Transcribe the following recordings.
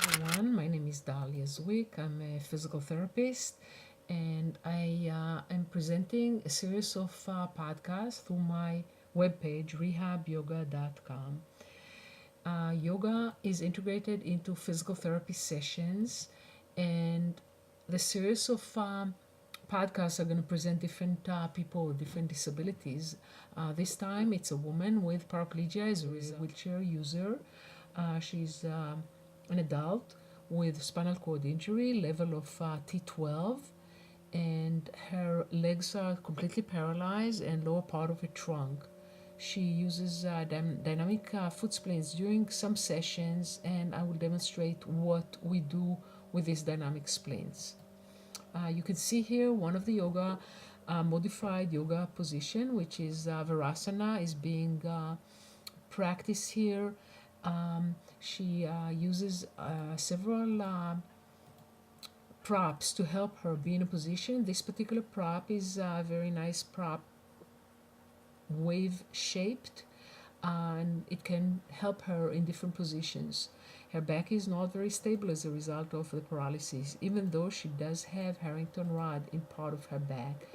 everyone. My name is Dalia Zwick. I'm a physical therapist, and I am presenting a series of podcasts through my webpage, rehabyoga.com. Yoga is integrated into physical therapy sessions, and the series of podcasts are going to present different people with different disabilities. This time, it's a woman with paraplegia, is a wheelchair user. She's an adult with spinal cord injury, level of T12, and her legs are completely paralyzed and lower part of her trunk. She uses dynamic foot splints during some sessions, and I will demonstrate what we do with these dynamic splints. You can see here one of the yoga, modified yoga position, which is Virasana, is being practiced here. She uses several props to help her be in a position. This particular prop is a very nice prop, wave shaped, and it can help her in different positions. Her back is not very stable as a result of the paralysis, even though she does have Harrington rod in part of her back.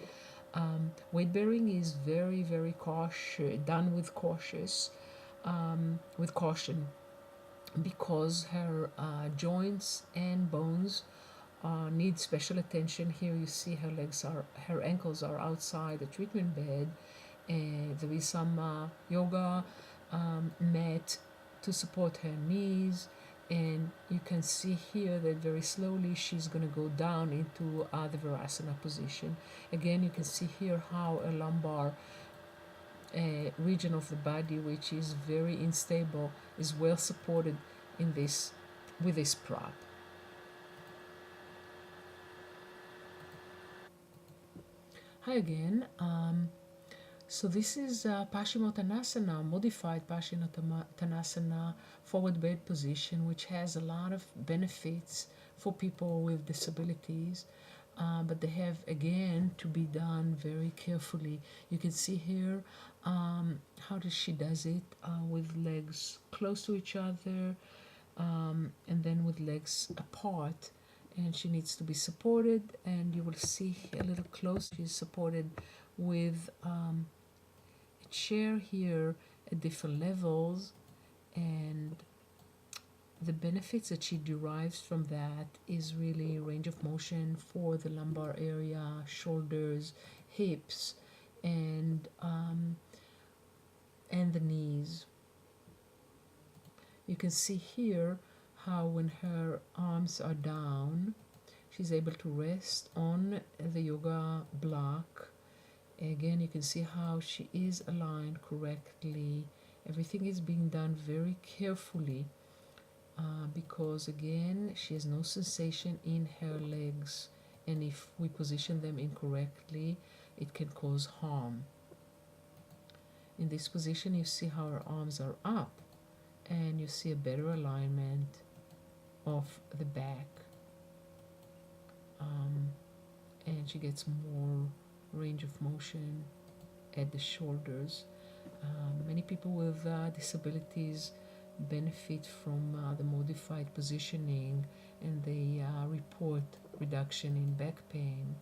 Weight bearing is very cautious, done with caution, because her joints and bones need special attention. Here you see her ankles are outside the treatment bed, and there is some yoga mat to support her knees, and you can see here that very slowly she's going to go down into the Virasana position. Again, you can see here how a lumbar region of the body, which is very unstable, is well supported in this with this prop. Hi again. So this is Paschimottanasana, modified Paschimottanasana, forward bed position, which has a lot of benefits for people with disabilities, but they have again to be done very carefully. You can see here how she does it with legs close to each other, and then with legs apart, and she needs to be supported, and you will see a little close she's supported with a chair here at different levels, and the benefits that she derives from that is really range of motion for the lumbar area, shoulders, hips, and the knees. You can see here how when her arms are down, she's able to rest on the yoga block. Again, you can see how she is aligned correctly. Everything is being done very carefully, because again, she has no sensation in her legs, and if we position them incorrectly, it can cause harm. In this position, you see how her arms are up, and you see a better alignment of the back, and she gets more range of motion at the shoulders. Many people with disabilities benefit from the modified positioning, and they report reduction in back pain.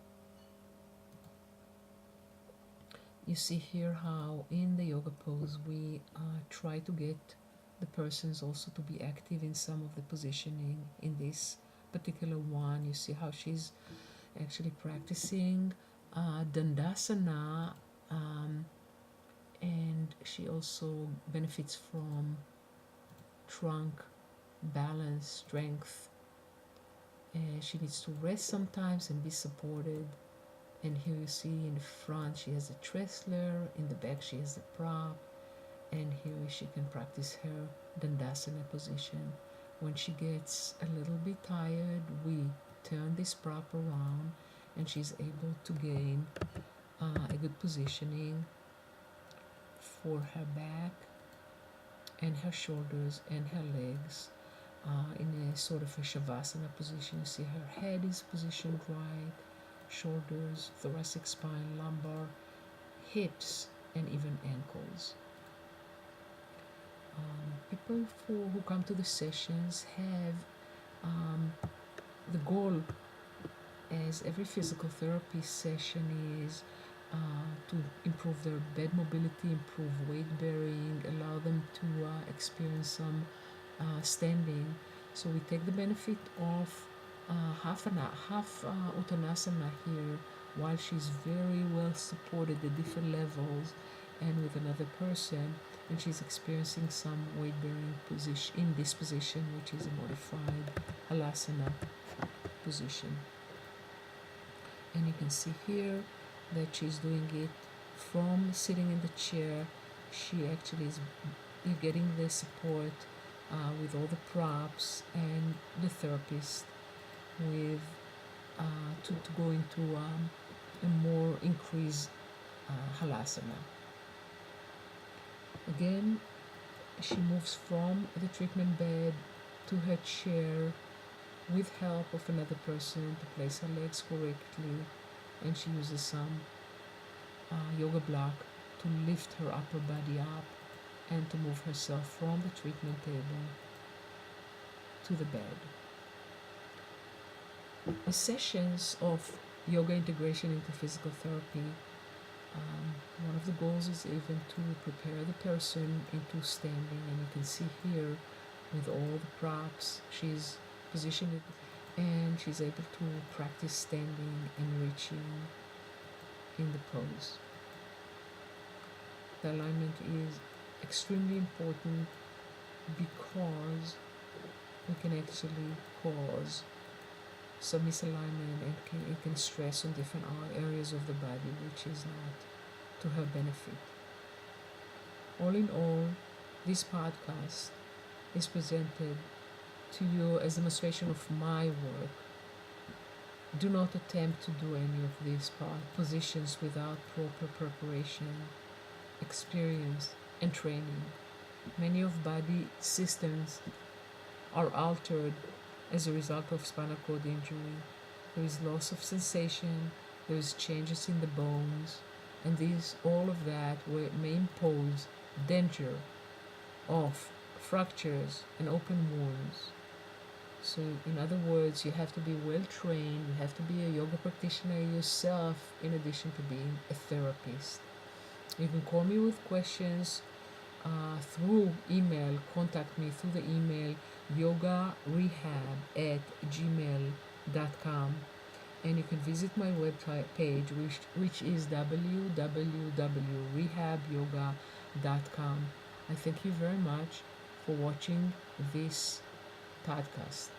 You see here how in the yoga pose we try to get the persons also to be active in some of the positioning. In this particular one, you see how she's actually practicing Dandasana, and she also benefits from trunk balance, strength. She needs to rest sometimes and be supported. And here you see in the front she has a Tressler, in the back she has the prop, and here she can practice her Dandasana position. When she gets a little bit tired, we turn this prop around, and she's able to gain a good positioning for her back and her shoulders and her legs, in a sort of a Shavasana position. You see her head is positioned right, shoulders, thoracic spine, lumbar, hips, and even ankles. People who come to the sessions have Um, the goal, as every physical therapy session, is to improve their bed mobility, improve weight bearing, allow them to experience some standing. So we take the benefit of half uttanasana here, while she's very well supported at different levels and with another person, and she's experiencing some weight bearing position in this position, which is a modified halasana position. And you can see here that she's doing it from sitting in the chair. She actually is, you're getting the support with all the props and the therapist with to go into a more increased halasana. Again, she moves from the treatment bed to her chair with help of another person to place her legs correctly, and she uses some yoga block to lift her upper body up and to move herself from the treatment table to the bed. The sessions of yoga integration into physical therapy, one of the goals is even to prepare the person into standing, and you can see here with all the props she's positioned and she's able to practice standing and reaching in the pose. The alignment is extremely important because we can actually cause some misalignment and it can stress on different areas of the body, which is not to her benefit. All in all, this podcast is presented to you as a demonstration of my work. Do not attempt to do any of these positions without proper preparation, experience, and training. Many of body systems are altered as a result of spinal cord injury. There is loss of sensation, there is changes in the bones, and all of that may impose danger of fractures and open wounds. So, in other words, you have to be well trained, you have to be a yoga practitioner yourself, in addition to being a therapist. You can call me with questions through email. Contact me through the email yogarehab@gmail.com, and you can visit my website page, which is www.rehabyoga.com. I thank you very much for watching this podcast.